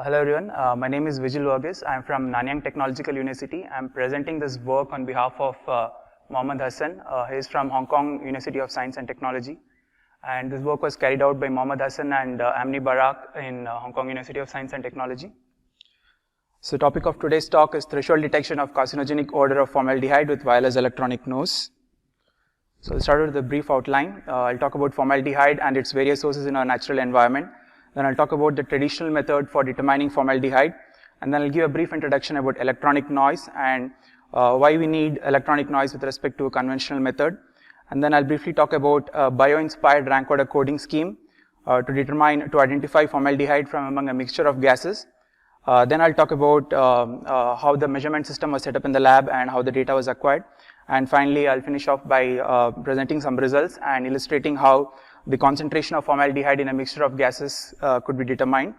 Hello everyone, my name is Vijil Varghese. I am from Nanyang Technological University. I am presenting this work on behalf of Mohammad Hassan. He is from Hong Kong University of Science and Technology. And this work was carried out by Mohammad Hassan and Amine in Hong Kong University of Science and Technology. So topic of today's talk is threshold detection of carcinogenic odor of formaldehyde with wireless electronic nose. So I'll start with a brief outline. I'll talk about formaldehyde and its various sources in our natural environment. Then I'll talk about the traditional method for determining formaldehyde, and then I'll give a brief introduction about electronic noise and why we need electronic noise with respect to a conventional method. And then I'll briefly talk about a bio-inspired rank order coding scheme to identify formaldehyde from among a mixture of gases. Then I'll talk about how the measurement system was set up in the lab and how the data was acquired. And finally, I'll finish off by presenting some results and illustrating how the concentration of formaldehyde in a mixture of gases could be determined.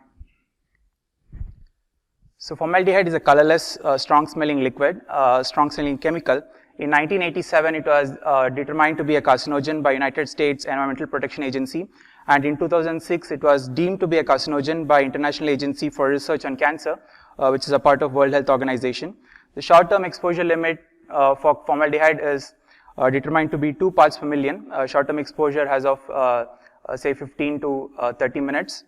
So formaldehyde is a colorless, strong-smelling liquid, strong-smelling chemical. In 1987, it was determined to be a carcinogen by United States Environmental Protection Agency, and in 2006, it was deemed to be a carcinogen by International Agency for Research on Cancer, which is a part of World Health Organization. The short-term exposure limit for formaldehyde is determined to be 2 parts per million. Short-term exposure has of say 15 to 30 minutes.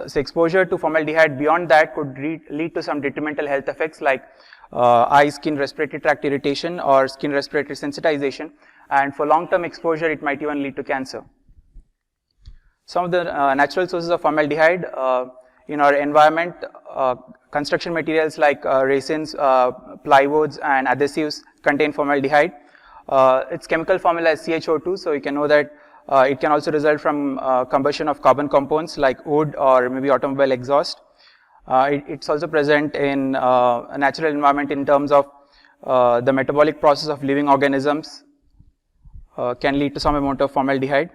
So exposure to formaldehyde beyond that could lead to some detrimental health effects like eye, skin, respiratory tract irritation or skin respiratory sensitization, and for long-term exposure it might even lead to cancer. Some of the natural sources of formaldehyde in our environment, construction materials like resins, plywoods and adhesives contain formaldehyde. Its chemical formula is CHO2, so you can know that it can also result from combustion of carbon compounds like wood or maybe automobile exhaust. It's also present in a natural environment in terms of the metabolic process of living organisms can lead to some amount of formaldehyde.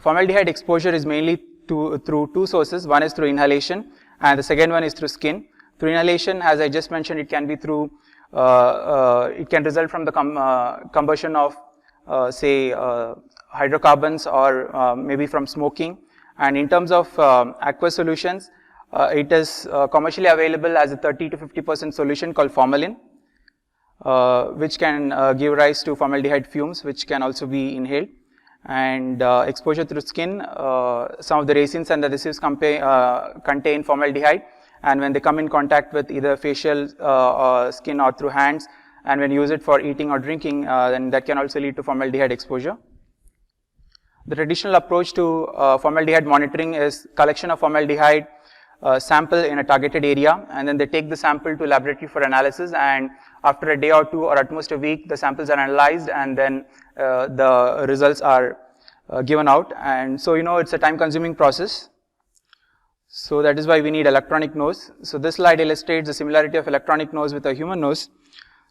Formaldehyde exposure is mainly through two sources. One is through inhalation and the second one is through skin. Through inhalation, as I just mentioned, it can be through it can result from the combustion of say hydrocarbons or maybe from smoking. And in terms of aqueous solutions, it is commercially available as a 30 to 50% solution called formalin, which can give rise to formaldehyde fumes, which can also be inhaled. And exposure through skin, some of the resins and adhesives contain formaldehyde, and when they come in contact with either facial skin or through hands, and when you use it for eating or drinking, then that can also lead to formaldehyde exposure. The traditional approach to formaldehyde monitoring is collection of formaldehyde sample in a targeted area, and then they take the sample to laboratory for analysis, and after a day or two or at most a week, the samples are analyzed and then the results are given out. And so it's a time consuming process. So that is why we need electronic nose. So this slide illustrates the similarity of electronic nose with a human nose.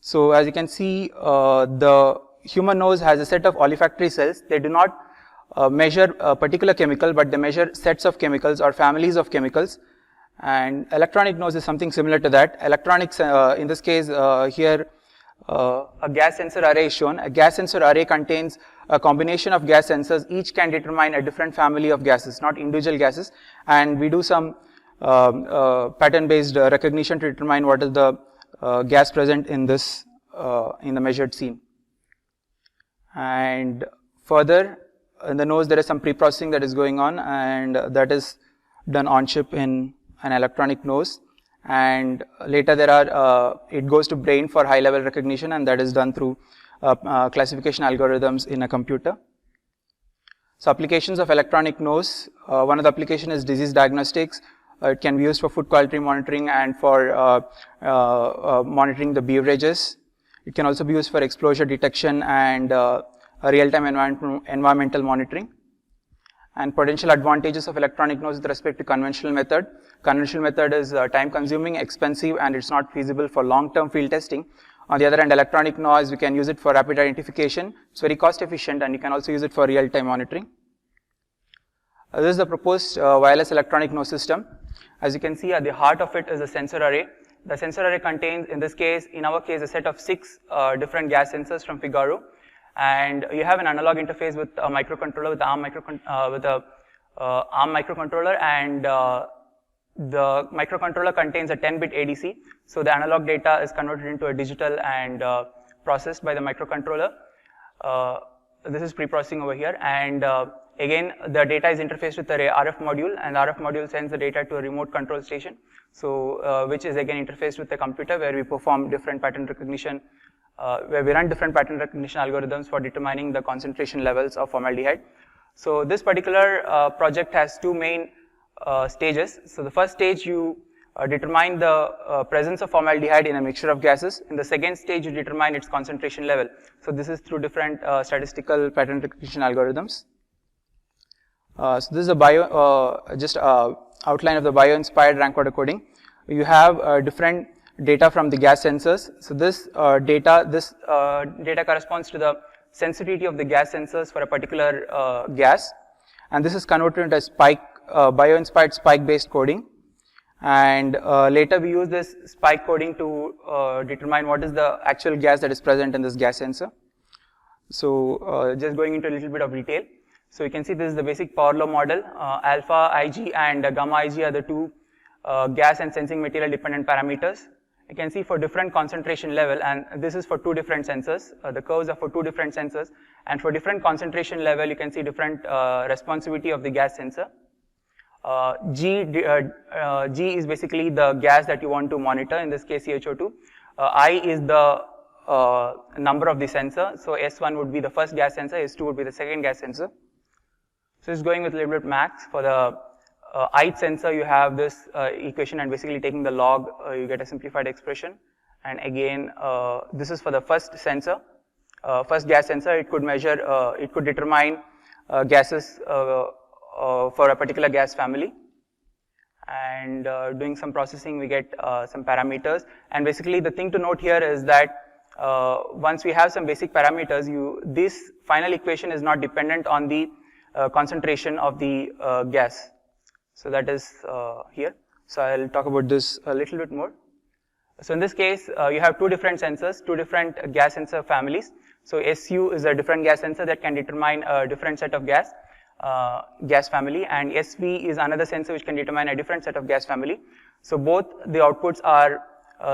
So as you can see, the human nose has a set of olfactory cells. They do not measure a particular chemical, but they measure sets of chemicals or families of chemicals. And electronic nose is something similar to that. Electronics, in this case, here a gas sensor array is shown. A gas sensor array contains a combination of gas sensors. Each can determine a different family of gases, not individual gases. And we do some pattern-based recognition to determine what is the gas present in this in the measured scene. And further, in the nose there is some pre-processing that is going on, and that is done on chip in an electronic nose. And later there are it goes to brain for high level recognition, and that is done through classification algorithms in a computer. So applications of electronic nose, one of the application is disease diagnostics. It can be used for food quality monitoring and for monitoring the beverages. It can also be used for exposure detection and real-time environmental monitoring. And potential advantages of electronic nose with respect to conventional method. Conventional method is time consuming, expensive, and it's not feasible for long-term field testing. On the other hand, electronic noise, we can use it for rapid identification. It's very cost efficient, and you can also use it for real-time monitoring. This is the proposed wireless electronic nose system. As you can see, at the heart of it is a sensor array. The sensor array contains, in our case, a set of 6 different gas sensors from Figaro. And you have an analog interface with a microcontroller, with a ARM microcontroller, and the microcontroller contains a 10-bit ADC, so the analog data is converted into a digital and processed by the microcontroller. This is pre-processing over here, and again the data is interfaced with the RF module, and the RF module sends the data to a remote control station, so which is again interfaced with the computer, where we perform different pattern recognition, where we run different pattern recognition algorithms for determining the concentration levels of formaldehyde. So this particular project has two main stages. So the first stage, you determine the presence of formaldehyde in a mixture of gases. In the second stage, you determine its concentration level. So this is through different statistical pattern recognition algorithms. So this is a just outline of the bio-inspired rank order coding. You have different data from the gas sensors. So this data corresponds to the sensitivity of the gas sensors for a particular gas, and this is converted into a bio-inspired spike-based coding. And later we use this spike coding to determine what is the actual gas that is present in this gas sensor. So just going into a little bit of detail. So you can see this is the basic power law model. Alpha Ig and gamma Ig are the two gas and sensing material dependent parameters. You can see for different concentration level, and this is for two different sensors. The curves are for two different sensors, and for different concentration level, you can see different responsivity of the gas sensor. G is basically the gas that you want to monitor, in this case CHO2. I is the number of the sensor, so S1 would be the first gas sensor, S2 would be the second gas sensor. So it's going with a little bit max. For the ith sensor, you have this equation, and basically taking the log, you get a simplified expression. And again, this is for the first sensor, first gas sensor. It could measure, it could determine gases for a particular gas family. And doing some processing, we get some parameters. And basically, the thing to note here is that once we have some basic parameters, this final equation is not dependent on the concentration of the gas. So that is here. So I'll talk about this a little bit more. So in this case, you have two different sensors, two different gas sensor families. So SU is a different gas sensor that can determine a different set of gas family, and SV is another sensor which can determine a different set of gas family. So both the outputs are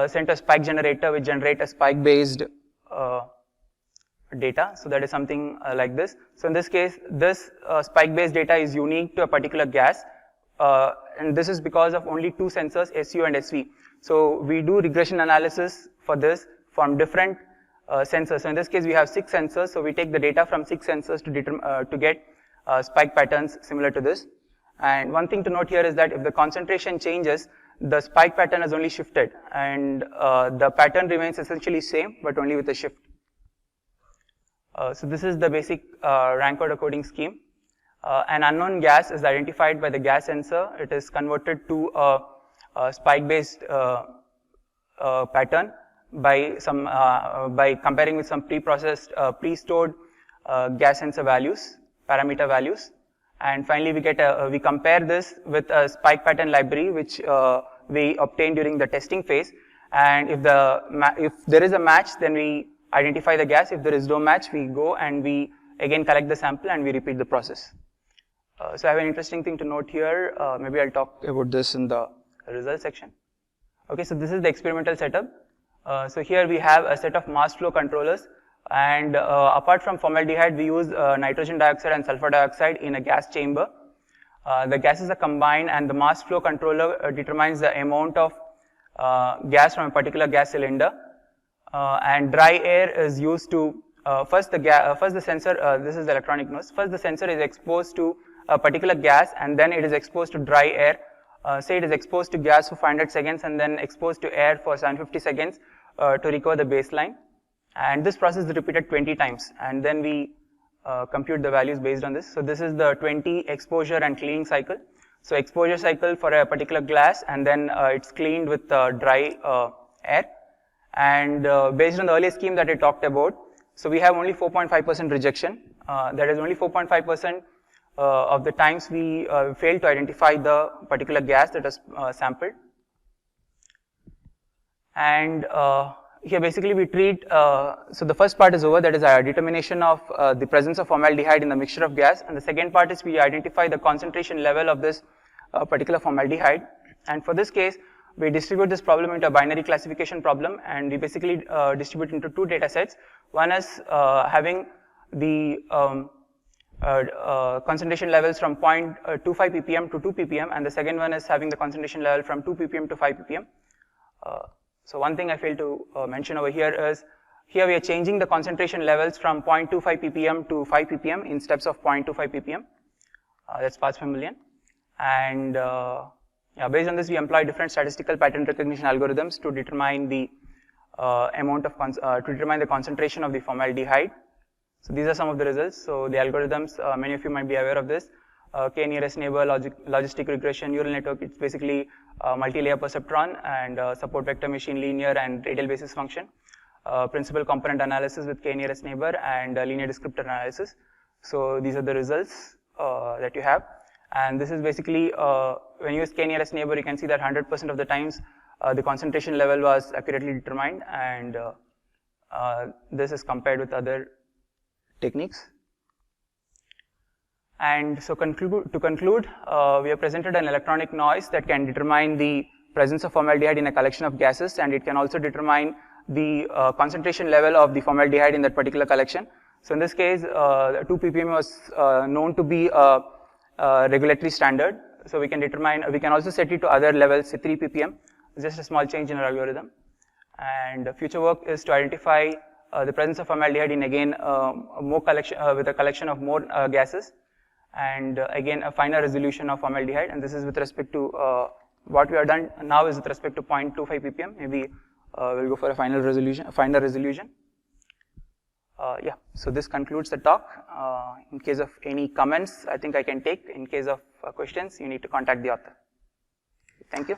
sent to a spike generator, which generate a spike-based data. So that is something like this. So in this case, this spike-based data is unique to a particular gas. And this is because of only two sensors, SU and SV. So we do regression analysis for this from different sensors. So in this case, we have 6 sensors. So we take the data from 6 sensors to get spike patterns similar to this. And one thing to note here is that if the concentration changes, the spike pattern has only shifted, and the pattern remains essentially same, but only with a shift. So this is the basic rank order coding scheme. An unknown gas is identified by the gas sensor. It is converted to a spike-based pattern by comparing with some pre-processed, pre-stored gas sensor values, parameter values, and finally we compare this with a spike pattern library which we obtain during the testing phase. And if there is a match, then we identify the gas. If there is no match, we go and we again collect the sample and we repeat the process. So I have an interesting thing to note here. Maybe I'll talk about this in the results section. Okay, so this is the experimental setup. So here we have a set of mass flow controllers, and apart from formaldehyde, we use nitrogen dioxide and sulfur dioxide in a gas chamber. The gases are combined, and the mass flow controller determines the amount of gas from a particular gas cylinder. And dry air is used to first the sensor. This is the electronic nose. First, the sensor is exposed to a particular gas, and then it is exposed to dry air. Say it is exposed to gas for 500 seconds and then exposed to air for 750 seconds to recover the baseline. And this process is repeated 20 times, and then we compute the values based on this. So this is the 20 exposure and cleaning cycle. So exposure cycle for a particular glass, and then it's cleaned with dry air. And based on the earlier scheme that I talked about, so we have only 4.5% rejection. That is only 4.5% of the times we fail to identify the particular gas that is sampled. And here basically we treat, so the first part is over, that is our determination of the presence of formaldehyde in the mixture of gas, and the second part is we identify the concentration level of this particular formaldehyde. And for this case, we distribute this problem into a binary classification problem, and we basically distribute into two data sets. One is having the concentration levels from 0.25 ppm to 2 ppm, and the second one is having the concentration level from 2 ppm to 5 ppm. So one thing I failed to mention over here is, here we are changing the concentration levels from 0.25 ppm to 5 ppm in steps of 0.25 ppm. That's parts per million. And based on this, we employ different statistical pattern recognition algorithms to determine the determine the concentration of the formaldehyde. So these are some of the results. So the algorithms, many of you might be aware of this. K nearest neighbor, logistic regression, neural network. It's basically multi-layer perceptron, and support vector machine, linear and radial basis function. Principal component analysis with K nearest neighbor, and linear descriptor analysis. So these are the results that you have. And this is basically, when you use K nearest neighbor, you can see that 100% of the times the concentration level was accurately determined, and this is compared with other techniques. And so to conclude, we have presented an electronic noise that can determine the presence of formaldehyde in a collection of gases, and it can also determine the concentration level of the formaldehyde in that particular collection. So in this case, 2 ppm was known to be a regulatory standard. So we can also set it to other levels, say 3 ppm, just a small change in our algorithm. And future work is to identify the presence of formaldehyde in, again, with a collection of more gases, and again a finer resolution of formaldehyde. And this is with respect to what we have done now is with respect to 0.25 ppm. Maybe we'll go for a finer resolution. So this concludes the talk. In case of any comments, I think I can take. In case of questions, you need to contact the author. Thank you.